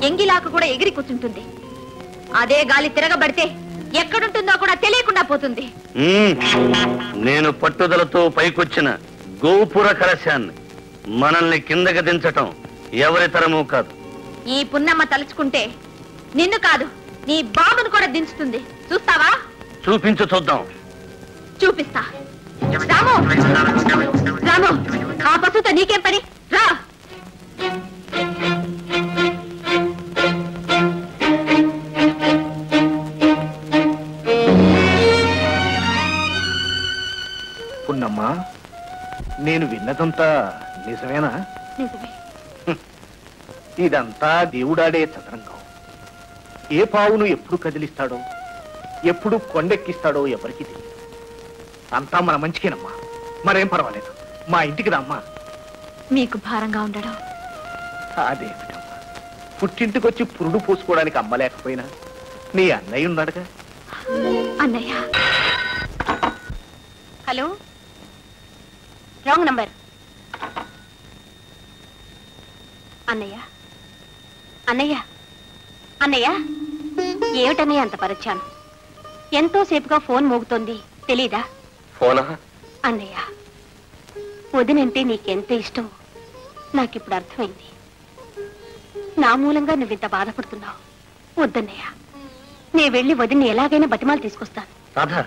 ఎంగిలాకు కూడా ఎగిరి కూర్చుంటుంది. అదే గాలి తిరగబడితే ఎక్కడుంటుందో కూడా తెలియకుండా పోతుంది. నేను పట్టుదలతో పైకొచ్చిన గోపుర కలశాన్ని మనల్ని కిందకి దించటం ఎవరి తరమూ కాదు. ఈ పున్నమ్మ తలుచుకుంటే నిన్ను కాదు, నీ బాబును కూడా దించుతుంది. చూస్తావా? చూపించు చూద్దాం. చూపిస్తా. రాము, రాము, ఆ పశువుతో నీకేం పని? రా. పున్నమ్మా, నేను విన్నదంతా నిజమేనా? నిజమే. ఇదంతా దేవుడాడే చదరంగం. ఏ పావును ఎప్పుడు కదిలిస్తాడో, ఎప్పుడు కొండెక్కిస్తాడో ఎవరికి తెలియదు. అంతా మన మంచికేనమ్మా. మరేం పర్వాలేదు, మా ఇంటికి రమ్మా. మీకు భారంగా ఉండడం? అదేమిటమ్మా, పుట్టింటికొచ్చి పురుడు పోసుకోవడానికి అమ్మలేకపోయినా నీ అన్నయ్య ఉన్నాడుగా. అన్నయ్య. Hello, wrong number. అన్నయ్య, అన్నయ్య, అన్నయ్య, ఏమిటన్నయ్య అంత పరిచాను? ఎంతో సేపుగా ఫోన్ మోగుతోంది, తెలీదా? ఫోనా? అన్నయ్య, వదినంటే నీకెంత ఇష్టం నాకిప్పుడు అర్థమైంది. నా మూలంగా నువ్వింత బాధపడుతున్నావు. వద్దన్నయ్య, నే వెళ్ళి వదిని ఎలాగైనా బతిమాలు తీసుకొస్తాను. రాధా,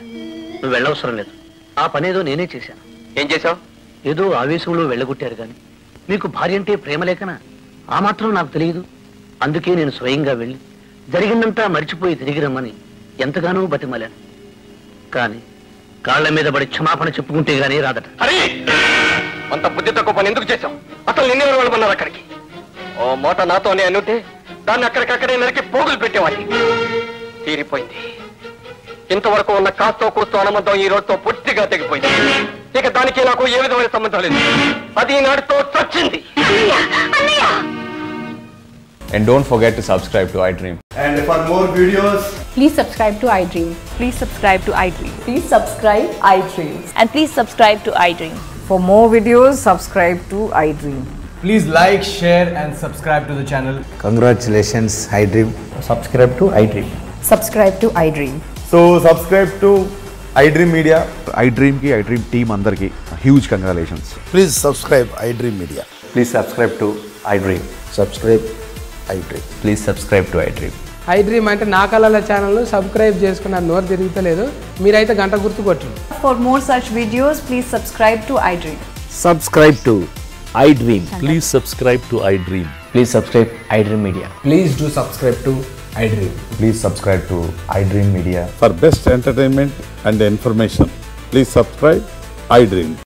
నువ్వు వెళ్ళవసరం లేదు. ఆ పనేదో నేనే చేశాను. ఏం చేశావు? ఏదో ఆవేశంలో వెళ్ళగొట్టారు గాని మీకు భార్య అంటే ప్రేమ లేకనా? ఆ మాత్రం నాకు తెలియదు. అందుకే నేను స్వయంగా వెళ్ళి జరిగిందంతా మర్చిపోయి తిరిగి రమ్మని ఎంతగానో బతిమాలాను. కానీ కాళ్ల మీద పడి క్షమాపణ చెప్పుకుంటే గానీ రాదట. అరే, అంత బుద్ధి తక్కువ పని ఎందుకు చేశావు? అసలు నిన్నెవరు వెళ్ళమన్నారు అక్కడికి? ఓ మూట నాతోనే అనుంటే దాన్ని అక్కడికక్కడే నరికి పోగులు పెట్టేవాడిని. తీరిపోయింది. ఇంతవరకు ఉన్న కాస్తో కూస్తో అనుబంధం ఈ రోజుతో పూర్తిగా తెగిపోయింది. ఇక దానికి నాకు ఏ విధమైన సంబంధం లేదు. అది నాటితో చచ్చింది. And don't forget to subscribe to iDream. And for more videos, please subscribe to iDream. Please subscribe to iDream. Please subscribe iDream. And please subscribe to iDream. For more videos, subscribe to iDream. please like, share and subscribe to the channel. Congratulations, iDream. Subscribe to iDream. Subscribe to iDream. So subscribe to iDream Media. iDream ki iDream team andarki huge congratulations. Please subscribe iDream Media. Please subscribe to iDream. Subscribe iDream. Please subscribe to iDream. iDream అంటే నా కళల channel subscribe చేసుకున్న నోరు తిరుగుతలేదు. మీరైతే గంట గుర్తు కొట్టండి. For more such videos, please subscribe to iDream. Subscribe to iDream. Please subscribe to iDream. Please subscribe iDream Media. Please do subscribe to iDream. Please subscribe to iDream Media. For best entertainment and information, please subscribe iDream.